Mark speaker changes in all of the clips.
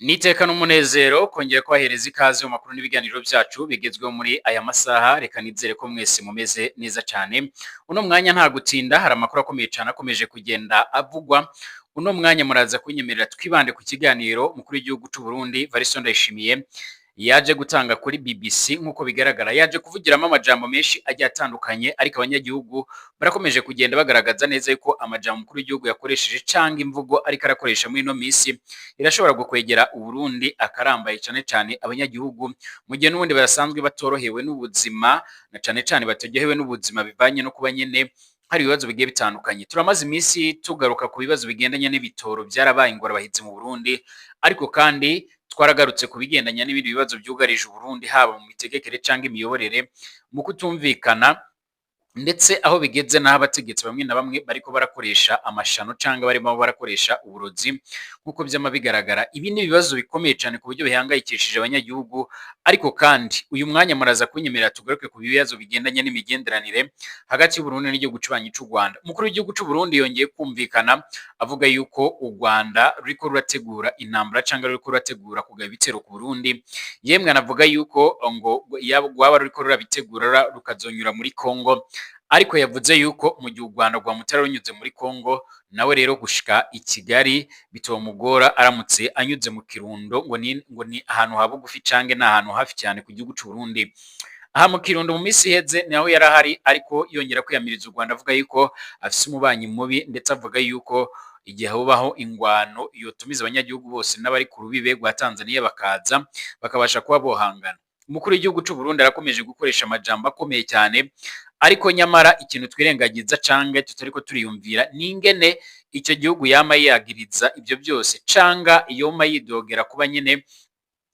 Speaker 1: Niteka n'umunezero kongera kwahereza ikaze mu makuru n'ibiganiro byacu bigezweho muri aya masaha. Reka nizere ko mwese mumeze neza cyane. Uno mwanya nta gutinda, hari amakuru akomeye cyane akomeje kugenda avugwa. Uno mwanya muraza kunyemerera twibande ku kiganiro mukuru w'igihugu cy'u Burundi Variston Ndayishimiye yaje gutanga kuri BBC. Nkuko bigaragara yaje kuvugiramo amajambo menshi agiye atandukanye, ariko abanyagihugu barakomeje kugenda bagaragaza neza yuko amajambo mukuru w'igihugu yakoresheje canga imvugo ariko arakoresha muri no misi irashobora gukwegera Uburundi akarambaye cyane cyane abanyagihugu mu gihe n'ubundi barasanzwe batorohewe n'ubuzima, na cyane cyane bategehewe n'ubuzima bivanye no kuba nyene hari ibibazo bigiye bitandukanye. Turamaze imisi tugaruka ku bibazo bigendanye n'ibitoro byarabaye ingorabahizi mu Burundi, ariko kandi twaragarutse ku bigendanye n'ibindi bibazo byugarije Uburundi, haba mu mitegekere cyangwa imiyoborere, mu kutumvikana, ndetse aho bigeze n'aho abategetsi bamwe na bamwe bariko barakoresha amashano cyangwa barimo barakoresha uburozi. Nkuko byama bigaragara, ibi ni ibibazo bikomeye cyane ku buryo bihangayikishije abanyagihugu, ariko kandi uyu mwanya muraza kunyemerera tugaruke ku bibazo bigendanye n'imigenderanire hagati y'Uburundi n'igihugu cy'ubanyi cy'u Rwanda. Umukuru w'igihugu cy'u Burundi yongeye kumvikana avuga yuko u Rwanda ruriko rurategura intambara cyangwa ruriko rurategura kugaba ibitero ku Burundi. Yemwe anavuga yuko ngo rwaba ruriko rurabitegura rukazonyura muri Kongo, ariko yavuze yuko mu gihe u Rwanda rwamutera runyuze muri Kongo, nawe rero gushika i Kigali bitomugora aramutse anyuze mu Kirundo, ngo ni ahantu habugufi cange ni ahantu hafi cyane ku gihugu cy'u Burundi. Aha mu Kirundo mu misi iheze naho yarahari, ariko yongera kwiyamiriza u Rwanda avuga yuko afise umubanyi mubi, ndetse avuga yuko igihe hubaho ingwano yotumiza abanyagihugu bose n'abari ku rubibe rwa Tanzania bakaza bakabasha kuba bohangana. Umukuru w'igihugu cy'u Burundi arakomeje gukoresha amajambo akomeye cyane, ariko nyamara ikintu twirengagiza cange tutariko turiyumvira ningene icyo gihugu yama yagiriza ibyo byose, canga yoma yidogera kuba nyene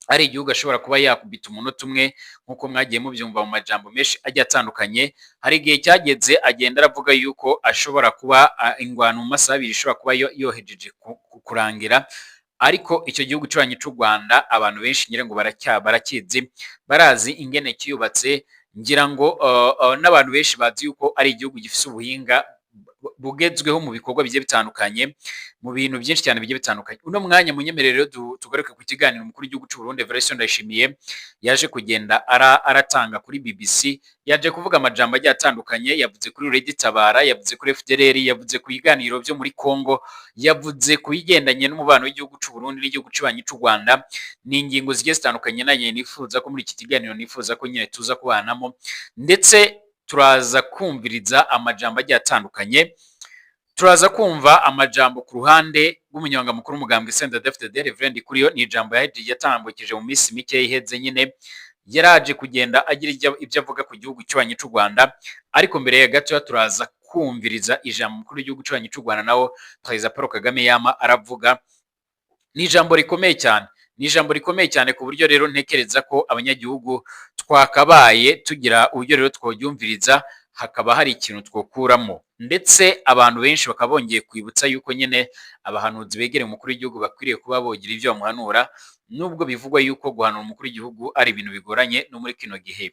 Speaker 1: ari igihugu ashobora kuba yakubita umunota umwe, nkuko mwagiye mubyumva mu majambo menshi agiye atandukanye. Hari igihe cyageze agenda aravuga yuko ashobora kuba ingwano mu masaha abiri ishobora kuba yohejeje kurangira, ariko icyo gihugu cy'ubanyi cy'u Rwanda abantu benshi ngira ngo barakizi, barazi ingene kiyubatse. Ngira ngo n'abantu benshi bazi yuko ari igihugu gifise ubuhinga bugezweho mu bikorwa bigiye bitandukanye, mu bintu byinshi cyane bigiye bitandukanye. Uno mwanya munyemerere tugaruke ku kiganiro umukuru w'igihugu cy'u Burundi Variston Ndayishimiye yaje kugenda aratanga kuri BBC. Yaje kuvuga amajambo agiye atandukanye, yavuze kuri Redi Tabara, yavuze kuri FDLR, yavuze ku biganiro byo muri Kongo, yavuze ku bigendanye n'umubano w'igihugu cy'u Burundi n'igihugu cy'ubanyi cy'u Rwanda. Ni ingingo zigiye zitandukanye nanye nifuza ko muri iki kiganiro nifuza ko nyine tuza kubanamo, ndetse turaza kumviriza amajambo agiye atandukanye. Turaza kumva amajambo ku ruhande rw'umunyamabanga mukuru w'umugambwe CNDD-FDD Reverend Kuriyo. Ni ijambo yatambukije mu minsi mike iheze, nyine yaraje kugenda agira ibyo avuga ku gihugu cy'ubanyi cy'u Rwanda, ariko mbere ya gato turaza kumviriza ijambo mukuru w'igihugu cy'ubanyi cy'u Rwanda nawo Perezida Paul Kagame yama aravuga. Ni ijambo rikomeye cyane, ni ijambo rikomeye cyane ku buryo rero ntekereza ko abanyagihugu twakabaye tugira uburyo rero twogyumviriza, hakaba hari ikintu twokuramo, ndetse abantu benshi bakabongeye kwibutsa yuko nyene abahanuzi begereye umukuru w'igihugu bakwiriye kuba bogira ibyo bamuhanura, nubwo bivugwa yuko guhanura umukuru w'igihugu ari ibintu bigoranye no muri kino gihe.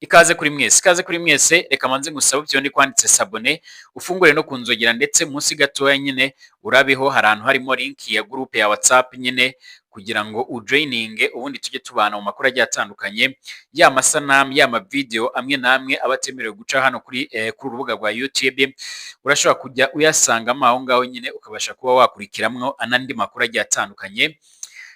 Speaker 1: Ikaze kuri mwese, ikaze kuri mwese. Reka manze ngusaba byo ndi kwanditse sabone, ufungure no kunzogera, ndetse munsi gatoya nyine urabeho hari ahantu harimo link ya groupe ya WhatsApp nyine, kugira ngo ujoininge ubundi tujye tubana mu makuru agiye atandukanye, ya masanamu ya video amwe namwe abatemerewe guca hano kuri urubuga rwa YouTube. Urashobora kujya uyasangamo aho ngaho nyine ukabasha kuba wakurikiramwo anandi makuru agiye atandukanye.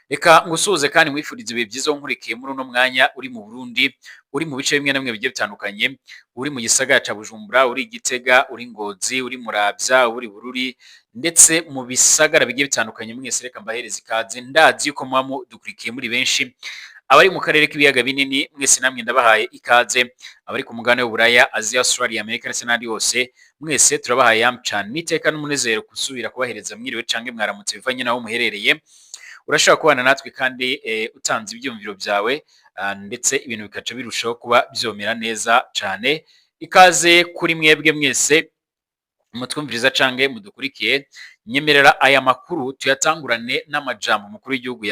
Speaker 1: Reka ngusuhuze kandi mwifurize ibihe byiza nkurikiye muri uno mwanya uri mu Burundi, uri mu bice bimwe na bimwe bigiye bitandukanye, uri mu gisagara ca Bujumbura, uri Gitega, uri Ngozi, uri Muravya, uri Bururi, ndetse mu bisagara bigiye bitandukanye. Mwese reka mbahereza ikaze, ndazi yuko muba dukurikiye muri benshi. Abari mu karere k'ibiyaga binini mwese namwe ndabahaye ikaze, abari ku mugabane w'Uburaya, Asia, Australia, Amerika ndetse n'andi hose mwese turabahaye yamcana. Niteka n'umunezero kusubira kubahereza mwiriwe cange mwaramutse bivanye naho muherereye. Urashobora kubana natwe kandi utanze ibyumviro byawe, ndetse ibintu bikaca birushaho kuba byomera neza cyane. Ikaze kuri mwebwe mwese mutwumviriza cange mudukurikiye. Nyemerera aya makuru tuyatangurane n'amajambo umukuru w'igihugu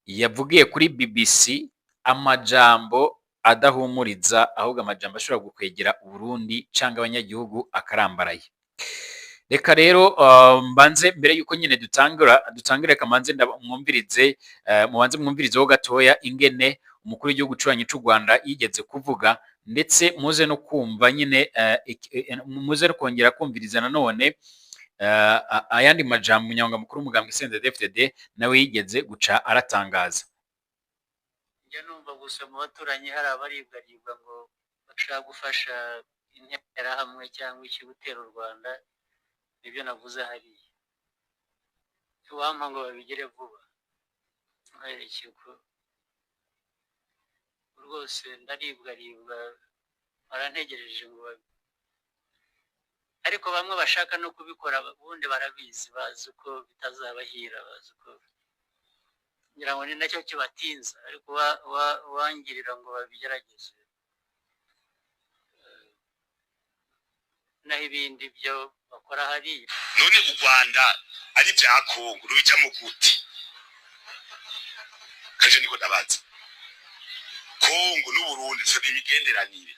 Speaker 1: yavugiye kuri BBC, amajambo adahumuriza, ahubwo amajambo ashobora gukwegera Uburundi cange abanyagihugu akarambaraye. reka rero mbanze mbere yuko nyine dutangire kamanze mwumvirize mubanze mwumvirizeho gatoya ingene umukuru w'igihugu cy'ububanyi cy'u Rwanda yigeze kuvuga, ndetse muze no kumva nyine muze no kongera kumviriza nanone ayandi majambo umunyamabanga mukuru w'umugambwe CNDD-FDD nawe yigeze guca aratangaza.
Speaker 2: njya numva gusa mu baturanyi hari abaribwaribwa ngo bashaka gufasha interahamwe cyangwa iki gutera u Rwanda, nibyo navuze hariya. Uwampa ngo babigire vuba nkwereke ko rwose ndaribwaribwa, barantegereje ngo ariko bamwe bashaka no kubikora ubundi barabizi, bazi ko bitazabahira, bazi ko ngira ngo ni nacyo kibatinza, ariko wangirira ngo babigerageze naho ibindi byo bakora hariya.
Speaker 3: None u Rwanda ari bya Kongo rubijyamo gute? Kaje niko ndabaza. Kongo n'u Burundi turi imigenderanire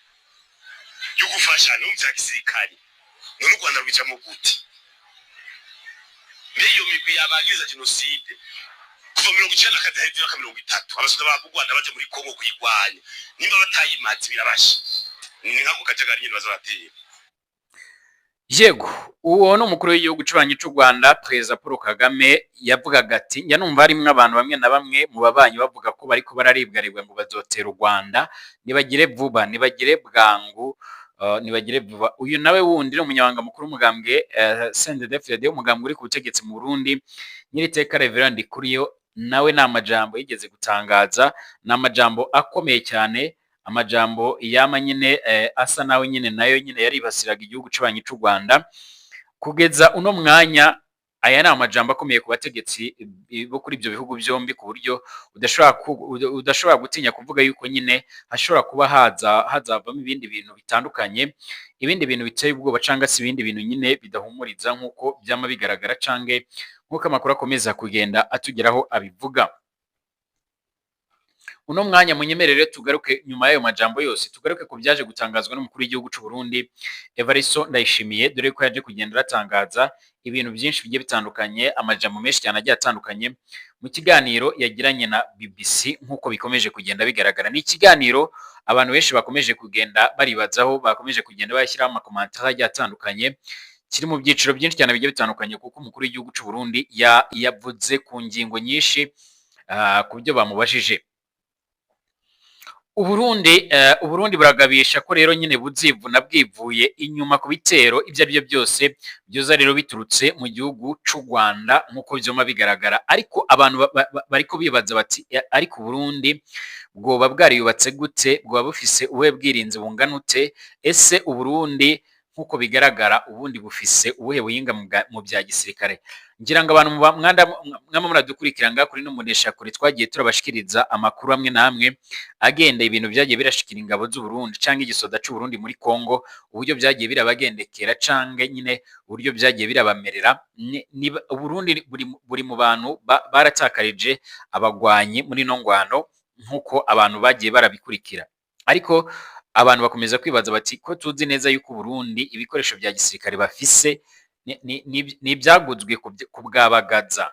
Speaker 3: yo gufasha no mu gisirikare, none u Rwanda rubijyamo gute? Niyo migwi yabagize genocide kuva 1930 abasoda ba Rwanda baje muri Kongo kuyigwanya, nimba batayimatse birabasha ni nkako kajagari nyine bazabateye.
Speaker 1: Yego, uwo ni umukuru w'igihugu cy'ububanyi cy'u Rwanda Perezida Paul Kagame yavugaga ati njya numva harimwo abantu bamwe na bamwe mu babanyi bavuga ko bariko bararibwaribwa ngo bazotera u Rwanda, nibagire vuba, nibagire bwangu, nibagire vuba. Uyu nawe wundi ni umunyamabanga mukuru w'umugambwe CNDD-FDD umugambwe uri ku butegetsi mu Burundi, Nyiriteka Reverend Ndikuriyo, nawe ni amajambo yigeze gutangaza, ni amajambo akomeye cyane, amajambo yama nyine asa nawe nyine nayo nyine yaribasiraga igihugu cy'ububanyi cy'u Rwanda. Kugeza uno mwanya aya ni amajambo akomeye ku bategetsi bo kuri ibyo bihugu byombi, ku buryo udashobora gutinya kuvuga yuko nyine hashobora kuba hazavamo ibindi bintu bitandukanye, ibindi bintu biteye ubwoba cyangwa se ibindi bintu nyine bidahumuriza nk'uko byama bigaragara canke nk'uko amakuru akomeza kugenda atugeraho abivuga. Uno mwanya munyemerere tugaruke nyuma y'ayo majambo yose, tugaruke ku byaje gutangazwa n'umukuru w'igihugu cy'u Burundi Evariste Ndayishimiye, dore ko yaje kugenda aratangaza ibintu byinshi bigiye bitandukanye, amajambo menshi cyane agiye atandukanye mu kiganiro yagiranye na BBC. Nk'uko bikomeje kugenda bigaragara, ni ikiganiro abantu benshi bakomeje kugenda baribazaho, bakomeje kugenda bashyiraho amakomantere agiye atandukanye, kiri mu byiciro byinshi cyane bigiye bitandukanye, kuko umukuru w'igihugu cy'u Burundi yavuze ku ngingo nyinshi ku byo bamubajije. Uburundi buragabisha ko rero nyine buzivuna bwivuye inyuma ku bitero ibyo ari byo byose byoza rero biturutse mu gihugu cy'u Rwanda nk'uko byoma bigaragara. Ariko abantu bariko bibaza bati ariko Burundi bwoba bwariyubatse gute, bwoba bufise ubuhe bwirinzi bungana ute? Ese Uburundi nk'uko bigaragara ubundi bufise ubuhe buhinga mu bya gisirikare? Ngira ngo abantu mwama muradukurikiranga kuri n'umunesha kuri twagiye turabashikiriza amakuru amwe namwe agenda ibintu byagiye birashikira ingabo z'u Burundi canke igisoda cy'u Burundi muri Kongo, uburyo byagiye birabagendekera canke nyine uburyo byagiye birabamerera. Burundi buri mu bantu baratakarije abagwanyi muri no ngwano nk'uko abantu bagiye barabikurikira. Ariko abantu bakomeza kwibaza bati ko tuzi neza yuko Burundi ibikoresho bya gisirikare bafise ni byaguzwe ku bwabagaza.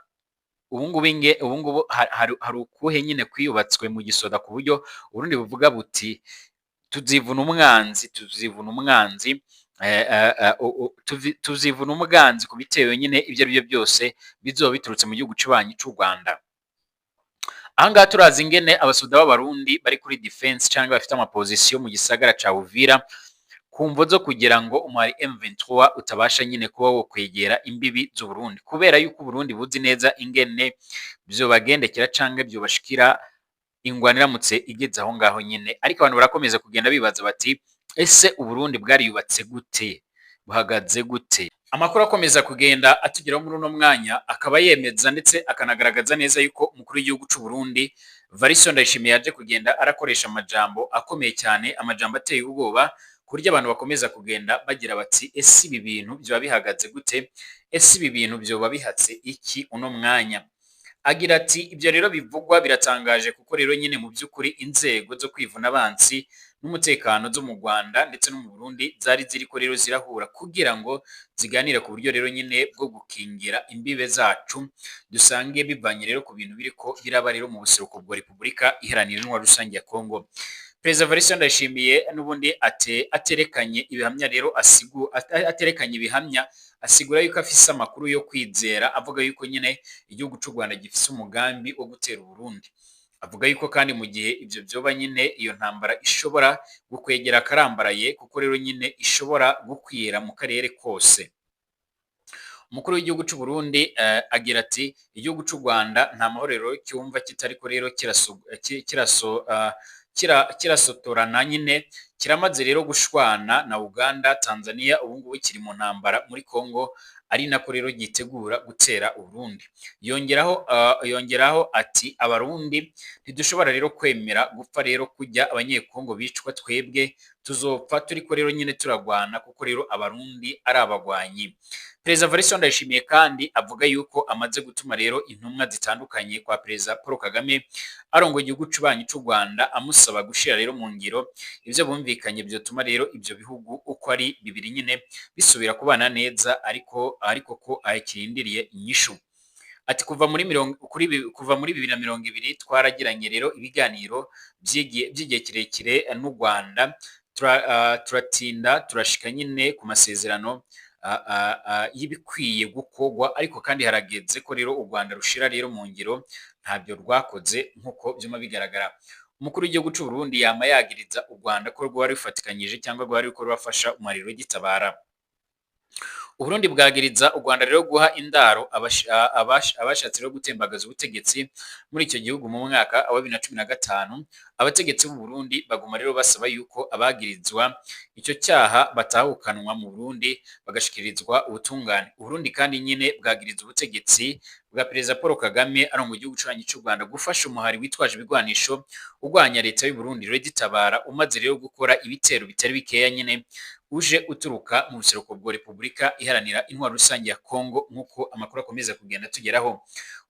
Speaker 1: Ubungubu hari ukuhe nyine kwiyubatswe mu gisoda ku buryo Burundi buvuga buti tuzivuna umwanzi ku bitewe nyine ibyo ari byo byose bizoba biturutse mu gihugu cy'ububanyi cy'u Rwanda. Ahangaha turazi ingene abasoda b'abarundi bari kuri defense cyangwa bafite amapozisiyo mu gisagara ca Uvira ku mvo zo kugira ngo umwari M23 utabasha nyine kuba wo kwegera imbibi z'u Burundi, kubera yuko Burundi buzi neza ingene byobagendekera canke byobashikira ingwano iramutse igeze aho ngaho nyine. Ariko abantu barakomeza kugenda bibaza bati ese Uburundi bwariyubatse gute, buhagaze gute? Amakuru akomeza kugenda atugeraho muri uno mwanya akaba yemeza ndetse akanagaragaza neza yuko umukuru w'igihugu cy'u Burundi Evariste Ndayishimiye yaje kugenda arakoresha amajambo akomeye cyane, amajambo ateye ubwoba, kurya abantu bakomeza kugenda bagira bati ese ibi bintu byo bihagaze gute, ese ibi bintu byo bihatse iki uno mwanya. agira ati ibyo rero bivugwa biratangaje kuko rero nyine mu by'ukuri inzego zo kwivuna abansi n'umutekano zo mu Rwanda ndetse no mu Burundi zari ziriko rero zirahura kugira ngo ziganire ku buryo rero nyine bwo gukingira imbibe zacu, dusange bivanye rero ku bintu biriko biraba rero mu buseruko bwa Repubulika Iharanira Intwaro Rusange ya Kongo. Perezida Evariste Ndayishimiye n'ubundi aterekanye ibihamya rero aterekanye ibihamya asigura yuko afise amakuru yo kwizera, avuga yuko nyine igihugu cy'u Rwanda gifise umugambi wo gutera Burundi. Avuga yuko kandi mu gihe ibyo byoba nyine iyo ntambara ishobora gukwegera akarambaraye kuko rero nyine ishobora gukwira mu karere kose. Umukuru w'igihugu cy'u Burundi agira ati igihugu cy'u Rwanda nta mahoro rero cyumva kitariko rero kirasotorana nyine, kiramaze rero gushwana na Uganda, Tanzania, ubu ngubu kiri mu ntambara muri Kongo, ari nako rero gitegura gutera Burundi. Yongeraho ati abarundi ntidushobora rero kwemera gupfa rero kujya abanyekongo bicwa, twebwe tuzopfa turiko rero nyine turagwana kuko rero abarundi ari abagwanyi. Perezida Evariste Ndayishimiye kandi avuga yuko amaze gutuma rero intumwa zitandukanye kwa Perezida Paul Kagame arongoye igihugu cy'ubanyi cy'u Rwanda, amusaba gushira rero mu ngiro ivyo bumvikanye byotuma rero ibyo bihugu uko ari bibiri nyine bisubira kubana neza, ariko ko akirindiriye inyishu. Ati kuva muri 2020 twaragiranye rero ibiganiro by'igihe kirekire n'u Rwanda, turatinda turashika nyine ku masezerano y'ibikwiye gukogwa, ariko kandi harageze ko rero u Rwanda rushira rero mu ngiro ntabyo rwakoze nk'uko byuma bigaragara. Umukuru w'igihugu cy'u Burundi yama yagiriza u Rwanda ko rwari rufatikanyije cyangwa rwari ruko rubafasha umuriro w'igitabara. Uburundi bwagiriza u Rwanda rero guha indaro abashatse rero gutembagaza ubutegetsi muri icyo gihugu mu mwaka wa 2015. Abategetsi b'u Burundi baguma rero basaba yuko abagirizwa icyo cyaha batahukanwa mu Burundi bagashikirizwa ubutungane. Uburundi kandi nyine bwagiriza ubutegetsi bwa Perezida Paul Kagame arongoye igihugu cy'u Rwanda gufasha umuhari witwaje ibigwanisho urwanya leta y'u Burundi Reditabara, umaze rero gukora ibitero bitari bikeya nyine uje uturuka mu buseruko bwa Repubulika Iharanira Intwaro Rusange ya Kongo, nk'uko amakuru akomeza kugenda tugeraho.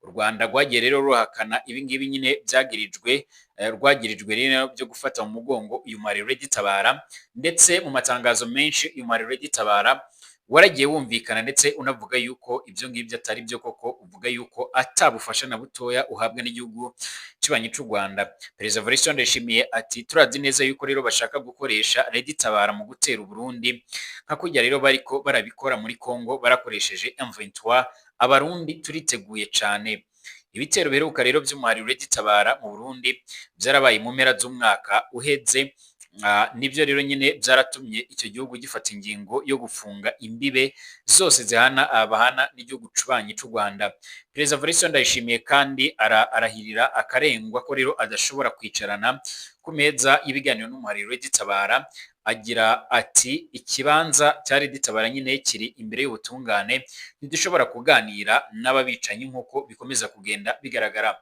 Speaker 1: U Rwanda rwagiye rero ruhakana ibingibi nyine rwagirijwe rero byo gufata mu mugongo uyu muhari Reditabara, ndetse mu matangazo menshi uyu muhari Reditabara waragiye wumvikana ndetse unavuga yuko ibyo ngibyo atari byo, koko uvuga yuko atabufasha na butoya uhabwa n'igihugu cy'ubanyi cy'u Rwanda. Perezida Evariste Ndayishimiye ati turazi neza yuko rero bashaka gukoresha Reditabara mu gutera Burundi nka kujya rero bariko barabikora muri Kongo barakoresheje M23. Abarundi turiteguye cyane. Ibitero biheruka rero by'umuhari Reditabara mu Burundi byarabaye mu mpera z'umwaka uheze. Nibyo rero nyine byaratumye icyo gihugu gifata ingingo yo gufunga imbibe zose bahana n'igihugu cy'ubanyi cy'u Rwanda. Perezida Evariste Ndayishimiye kandi arahirira akarengwa ko rero adashobora kwicarana ku meza y'ibiganiro n'umuhari Reditabara. Agira ati ikibanza cya Reditabara nyine kiri imbere y'ubutungane, ntidushobora kuganira n'ababicanyi nk'uko bikomeza kugenda bigaragara.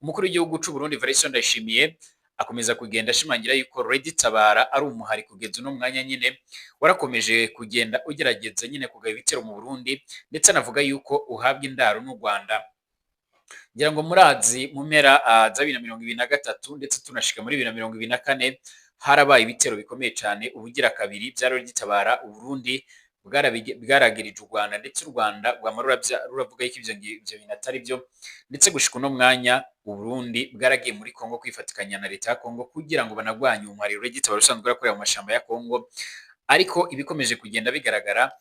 Speaker 1: Umukuru w'igihugu cy'u Burundi Evariste Ndayishimiye akomeza kugenda ashimangira yuko Reditabara ari umuhari kugeza uno mwanya nyine warakomeje kugenda ugerageza nyine kugaba ibitero mu Burundi, ndetse anavuga yuko uhabwa indaro n'u Rwanda. Ngira ngo murazi mu mpera za 2023 ndetse tunashika muri 2024 harabaye ibitero bikomeye cyane ubugira kabiri bya Reditabara. U Burundi bwaragirije u Rwanda, ndetse u Rwanda rwamarura ruravuga yuko ibyo bintu atari byo, ndetse gushika uno mwanya u Burundi bwaragiye muri Kongo kwifatikanya na leta ya Kongo kugira ngo banagwanye umuhari Reditabara usanzwe urakorera mu mashamba ya Kongo. Ariko ibikomeje kugenda bigaragara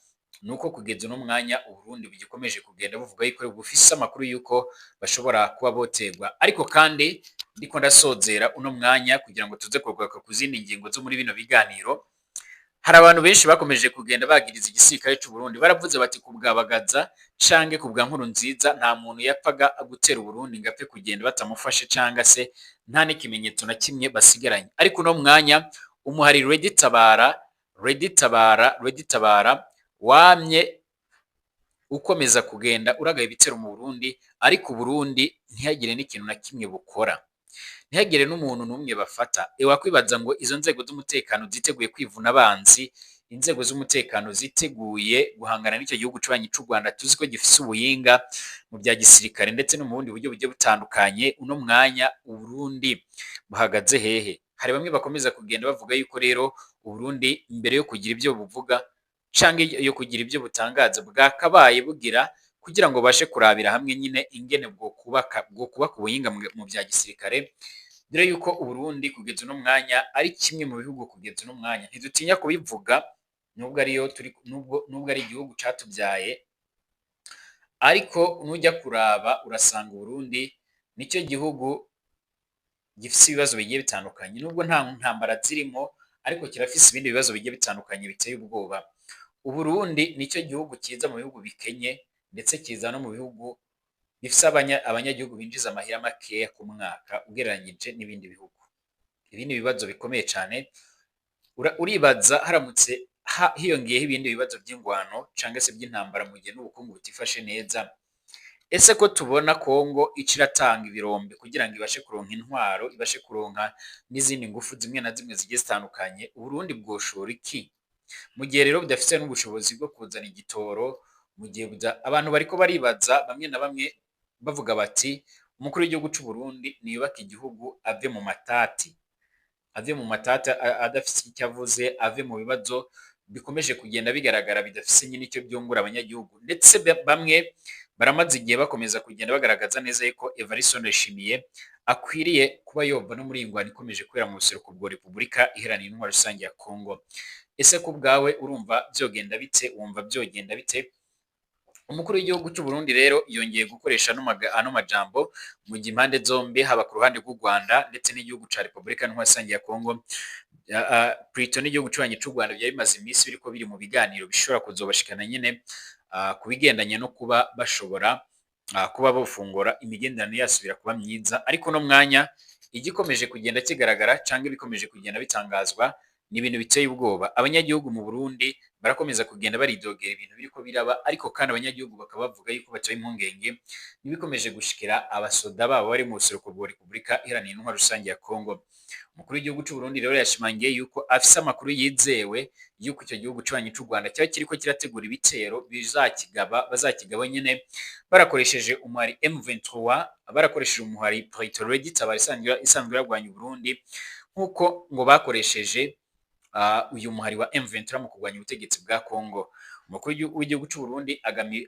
Speaker 1: nuko kugeza uno mwanya u Burundi bugikomeje kugenda buvuga yuko bufise amakuru yuko bashobora kuba botegwa. Ariko kandi ndiko ndasozera uno mwanya kugira ngo tuze kugaruka ku zindi ngingo zo muri bino biganiro. Hari abantu benshi bakomeje kugenda bagiriza igisirikare cy'u Burundi, baravuze bati kubwabagaza canke kubwa nkuru nziza nta muntu yapfaga gutera u Burundi ngapfe kugenda batamufashe canga se nta n'ikimenyetso na kimwe basigaranye. Ariko uno mwanya umuhari Reditabara wamye ukomeza kugenda uragaye ibitero mu Burundi, ariko Burundi ntihagire n'ikintu na kimwe bukora, ntihagire n'umuntu n'umwe bafata. Wakwibaza ngo izo nzego z'umutekano ziteguye kwivuna abanzi inzego z'umutekano ziteguye guhangana n'icyo gihugu cy'ubanyi cy'u Rwanda tuzi ko gifise ubuhinga mu bya gisirikare ndetse no mu bundi buryo bugiye butandukanye. Uno mwanya Uburundi buhagaze hehe? Hari bamwe bakomeza kugenda bavuga yuko rero Uburundi imbere yo kugira ibyo buvuga canke yo kugira ibyo butangaza bwakabaye bugira kugira ngo bashe kurabira hamwe nyine ingene bwo kubaka ubuhinga mu bya gisirikare, dore yuko Uburundi kugeza uno mwanya ari kimwe mu bihugu kugeza uno mwanya ntidutinya kubivuga nubwo ari igihugu catubyaye, ariko nujya kuraba urasanga Uburundi nicyo gihugu gifise ibibazo bigiye bitandukanye, nubwo nta ntambara zirimo ariko kirafise ibindi bibazo bigiye bitandukanye biteye ubwoba. Uburundi nicyo gihugu kiza mu bihugu bikenye ndetse kiza no mu bihugu bifise abanyagihugu binjiza amahera makeya ku mwaka ugereranyije n'ibindi bihugu. Ibi ni ibibazo bikomeye cyane, uribaza haramutse hiyongeyeho ibindi bibazo by'ingwano cyangwa se by'intambara mu gihe n'ubukungu butifashe neza, ese ko tubona Kongo iratanga ibirombe kugira ngo ibashe kuronka intwaro, ibashe kuronka n'izindi ngufu zimwe na zimwe zigiye zitandukanye, Uburundi bwoshora iki? Mu gihe rero budafite n'ubushobozi bwo kuzana igitoro, mu gihe abantu bariko baribaza bamwe na bamwe bavuga bati umukuru w'igihugu cy'u Burundi niyubaka igihugu ave mu matati, adafise icyo avuze, ave mu bibazo bikomeje kugenda bigaragara bidafise nyine icyo byungura abanyagihugu. Ndetse bamwe baramaze igihe bakomeza kugenda bagaragaza neza yuko Evariste Ndayishimiye akwiriye kuba yova no muri iyi ngwano ikomeje kubera mu buseruko bwa Repubulika Iharanira Intwaro Rusange ya Kongo. Ese ku bwawe urumva byogenda bite? Wumva byogenda bite? Umukuru w'igihugu cy'u Burundi rero yongeye gukoresha ano majambo mu gihe impande zombi, haba ku ruhande rw'u Rwanda ndetse n'igihugu ca Repubulika Iharanira Intwaro Rusange ya Kongo, Prito n'igihugu cy'ububanyi cy'u Rwanda byari bimaze iminsi biriko biri mu biganiro bishobora kuzobashikana nyine ku bigendanye no kuba bashobora kuba bafungura imigenderanire yasubira kuba myiza. Ariko no mwanya igikomeje kugenda kigaragara cyangwa bikomeje kugenda bitangazwa ni ibintu biteye ubwoba. Abanyagihugu mu Burundi barakomeza kugenda baridogera ibintu biriko biraba, ariko kandi abanyagihugu bakaba bavuga yuko batoye impungenge n'ibikomeje gushikira abasoda babo bari mu buseruko bwa Repubulika Iharanira Intwaro Rusange ya Kongo. Umukuru w'igihugu cy'u Burundi rero yashimangiye yuko afise amakuru yizewe yuko icyo gihugu cy'ubanyi cy'u Rwanda cyaba kiriko kirategura ibitero bazakigaba nyine barakoresheje umuhari M23, barakoresheje umuhari Pretoria gitabara isanzwe yarwanya Burundi, nkuko ngo bakoresheje uyu muhari wa M23 mu kurwanya ubutegetsi bwa Kongo. Umukuru w'igihugu cy'u Burundi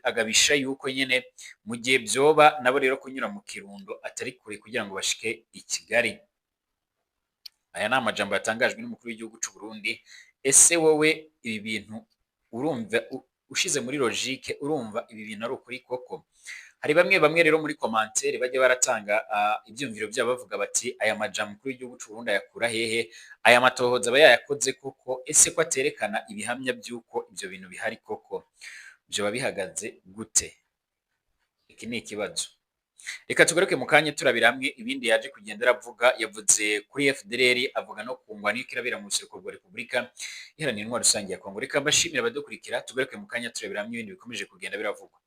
Speaker 1: agabisha yuko nyine mu gihe byoba nabo rero kunyura mu Kirundo atari kure kugira ngo bashike i Kigali. Aya ni amajambo yatangajwe n'umukuru w'igihugu cy'u Burundi. Ese wowe ibi bintu urumva ushize muri logique, urumva ibi bintu ari ukuri koko? Hari bamwe rero muri commentaire bajya baratanga ibyumviro byabo bavuga bati aya majambo umukuru w'igihugu cy'u Burundi yakura hehe? Aya matohoza aba yayakoze koko? Ese ko aterekana ibihamya by'uko ibyo bintu bihari koko byo bihagaze gute? Iki ni ikibazo. Reka tugaruke mu kanya turabira hamwe ibindi yaje kugenda aravuga. Yavuze kuri FDLR, avuga no ku ngwano y'ikirabera mu buseruko bwa Repubulika Iharanira Intwaro Rusange ya Kongo. Reka mbashimira abadukurikira, tugaruke mu kanya turabira hamwe ibindi bikomeje kugenda biravugwa.